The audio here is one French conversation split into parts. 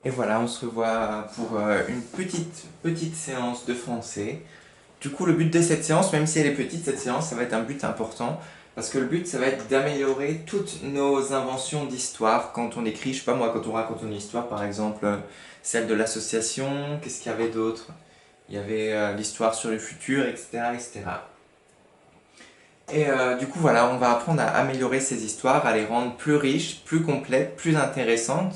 Et voilà, on se revoit pour une petite séance de français. Du coup, le but de cette séance, même si elle est petite, cette séance, ça va être un but important. Parce que le but, ça va être d'améliorer toutes nos inventions d'histoire quand on écrit, je sais pas moi, quand on raconte une histoire, par exemple, celle de l'association, qu'est-ce qu'il y avait d'autre? Il y avait l'histoire sur le futur, etc., etc. Et du coup, voilà, on va apprendre à améliorer ces histoires, à les rendre plus riches, plus complètes, plus intéressantes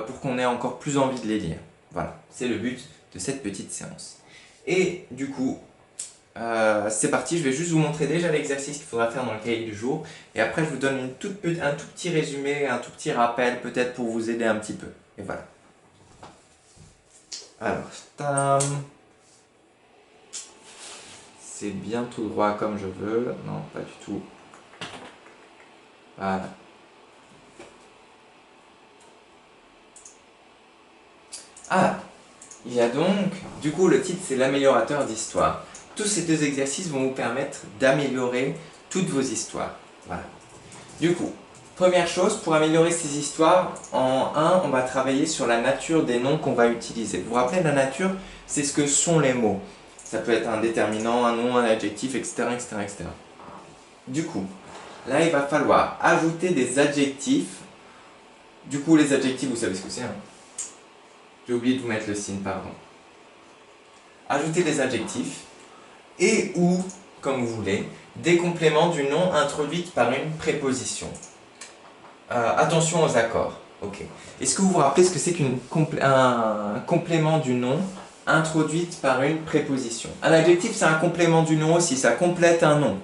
pour qu'on ait encore plus envie de les lire. Voilà, c'est le but de cette petite séance. Et du coup, c'est parti, je vais juste vous montrer déjà l'exercice qu'il faudra faire dans le cahier du jour, et après je vous donne un tout petit résumé, un tout petit rappel peut-être pour vous aider un petit peu. Et voilà. Alors, tadam. C'est bien tout droit comme je veux. Non, pas du tout. Voilà. Ah, il y a donc, du coup le titre c'est l'améliorateur d'histoire. Tous ces deux exercices vont vous permettre d'améliorer toutes vos histoires. Voilà. Du coup, première chose, pour améliorer ces histoires, en un, on va travailler sur la nature des noms qu'on va utiliser. Vous vous rappelez, la nature, c'est ce que sont les mots. Ça peut être un déterminant, un nom, un adjectif, etc., etc., etc. Du coup, là il va falloir ajouter des adjectifs. Du coup, les adjectifs, vous savez ce que c'est, hein? J'ai oublié de vous mettre le signe, pardon. Ajouter des adjectifs et ou, comme vous voulez, des compléments du nom introduits par une préposition. Attention aux accords. Ok. Est-ce que vous vous rappelez ce que c'est qu'un complément du nom introduit par une préposition? Un adjectif, c'est un complément du nom aussi, ça complète un nom.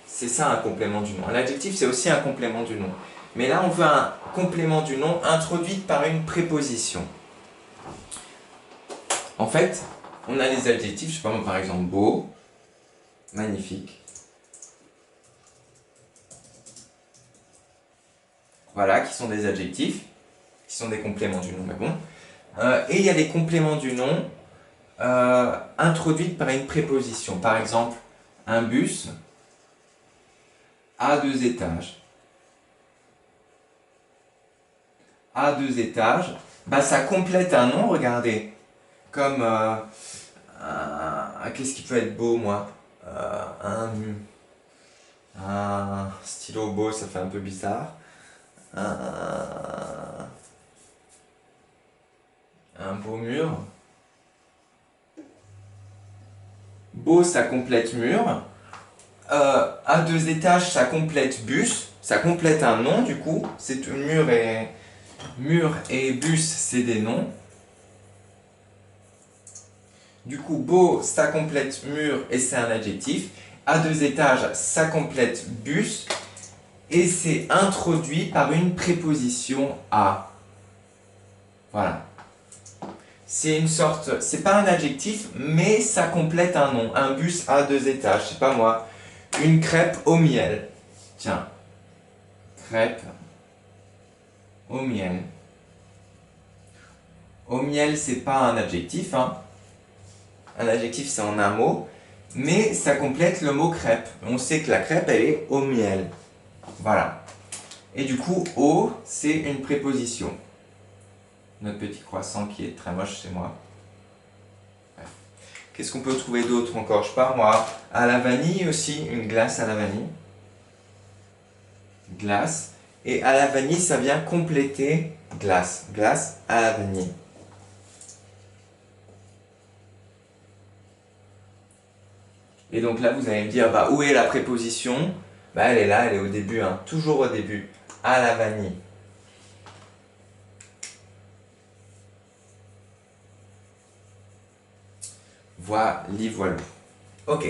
C'est ça un complément du nom. Un adjectif, c'est aussi un complément du nom. Mais là, on veut un complément du nom introduit par une préposition. En fait, on a les adjectifs, je sais pas moi, par exemple, beau, magnifique. Voilà, qui sont des adjectifs, qui sont des compléments du nom, mais bon. Et il y a les compléments du nom introduits par une préposition. Par exemple, un bus à deux étages. À deux étages, bah, ça complète un nom, regardez. Comme, qu'est-ce qui peut être beau, moi? Un stylo beau, ça fait un peu bizarre. Un beau mur. Beau, ça complète mur. À deux étages, ça complète bus. Ça complète un nom, du coup. C'est mur et bus, c'est des noms. Du coup, beau, ça complète mur et c'est un adjectif. À deux étages, ça complète bus et c'est introduit par une préposition à. Voilà. C'est une sorte, c'est pas un adjectif, mais ça complète un nom. Un bus à deux étages, je sais pas moi. Une crêpe au miel. Tiens. Crêpe au miel. Au miel, c'est pas un adjectif, hein. Un adjectif, c'est en un mot, mais ça complète le mot crêpe. On sait que la crêpe, elle est au miel. Voilà. Et du coup, au, c'est une préposition. Notre petit croissant qui est très moche, c'est moi. Bref. Qu'est-ce qu'on peut trouver d'autre encore? Je sais pas moi. À la vanille aussi, une glace à la vanille. Glace. Et à la vanille, ça vient compléter glace. Glace à la vanille. Et donc là, vous allez me dire, bah, où est la préposition? Bah, elle est là, elle est au début, hein, toujours au début. À la vanille. Voilà. Ok.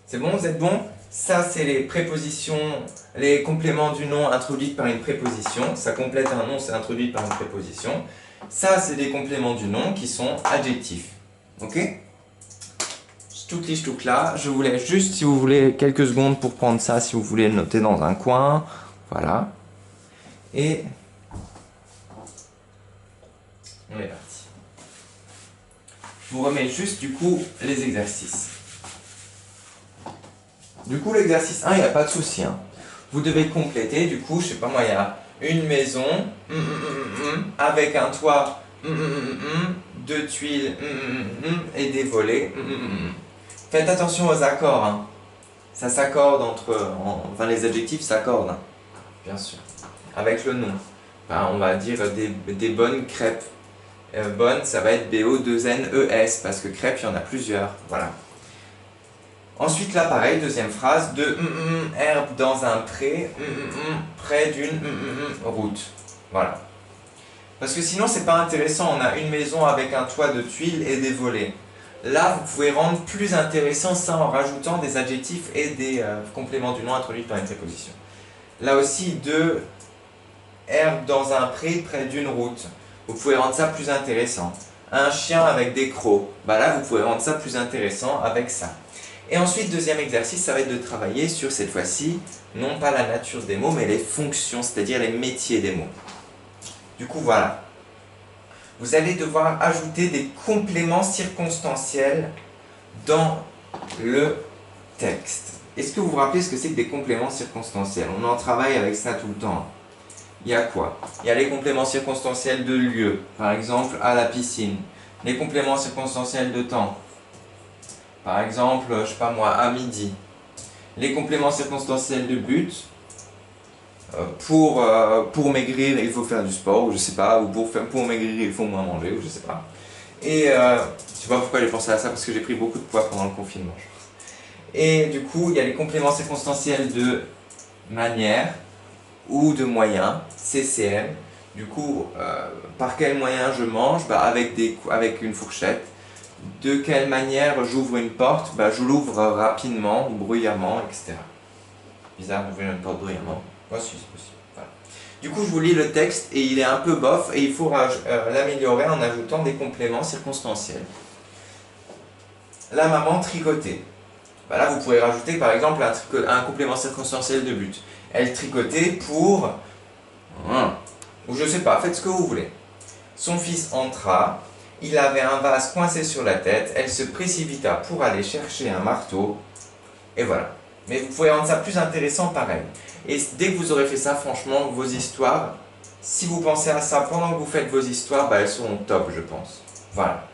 C'est bon, vous êtes bon? Ça, c'est les prépositions, les compléments du nom introduits par une préposition. Ça complète un nom, c'est introduit par une préposition. Ça, c'est des compléments du nom qui sont adjectifs. Ok? Tout là. Je vous laisse juste, si vous voulez, quelques secondes pour prendre ça, si vous voulez le noter dans un coin. Voilà. Et on est parti. Je vous remets juste, du coup, les exercices. Du coup, l'exercice 1, il n'y a pas de souci, hein. Vous devez compléter, du coup, je sais pas moi, il y a une maison avec un toit deux tuiles et des volets. Faites attention aux accords, hein. Ça s'accorde enfin les adjectifs s'accordent, hein, bien sûr, avec le nom. Enfin, on va dire des bonnes crêpes. Bonne, ça va être B-O-2-N-E-S, parce que crêpes, il y en a plusieurs, voilà. Ensuite, là, pareil, deuxième phrase, de herbe dans un pré, près d'une route. Voilà. Parce que sinon, c'est pas intéressant. On a une maison avec un toit de tuiles et des volets. Là, vous pouvez rendre plus intéressant ça en rajoutant des adjectifs et des compléments du nom introduits par une préposition. Là aussi, de herbe dans un pré, près d'une route. Vous pouvez rendre ça plus intéressant. Un chien avec des crocs. Bah là, vous pouvez rendre ça plus intéressant avec ça. Et ensuite, deuxième exercice, ça va être de travailler sur, cette fois-ci, non pas la nature des mots, mais les fonctions, c'est-à-dire les métiers des mots. Du coup, voilà. Vous allez devoir ajouter des compléments circonstanciels dans le texte. Est-ce que vous vous rappelez ce que c'est que des compléments circonstanciels? On en travaille avec ça tout le temps. Il y a quoi? Il y a les compléments circonstanciels de lieu, par exemple à la piscine. Les compléments circonstanciels de temps, par exemple, je sais pas moi, à midi. Les compléments circonstanciels de but, pour maigrir il faut faire du sport, ou je sais pas, ou pour maigrir il faut moins manger, ou je sais pas. Et je sais pas pourquoi j'ai pensé à ça, parce que j'ai pris beaucoup de poids pendant le confinement, je pense. Et du coup, il y a les compléments circonstanciels de manière, ou de moyens, CCM. Du coup, par quel moyen je mange? Bah, avec une fourchette. De quelle manière j'ouvre une porte? Bah, je l'ouvre rapidement, bruyamment, etc. Bizarre d'ouvrir une porte bruyamment. Voici, c'est possible. Voilà. Du coup, je vous lis le texte et il est un peu bof et il faut l'améliorer en ajoutant des compléments circonstanciels. La maman tricotait. Bah là, vous pourrez rajouter par exemple un complément circonstanciel de but. Elle tricotait pour... ou je sais pas, faites ce que vous voulez. Son fils entra, il avait un vase coincé sur la tête, elle se précipita pour aller chercher un marteau, et voilà. Mais vous pouvez rendre ça plus intéressant pareil. Et dès que vous aurez fait ça, franchement, vos histoires, si vous pensez à ça pendant que vous faites vos histoires, bah, elles seront top, je pense. Voilà.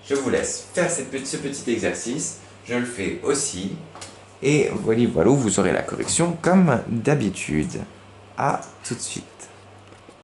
Je vous laisse faire ce petit exercice, je le fais aussi. Et voilà, vous aurez la correction comme d'habitude. À tout de suite.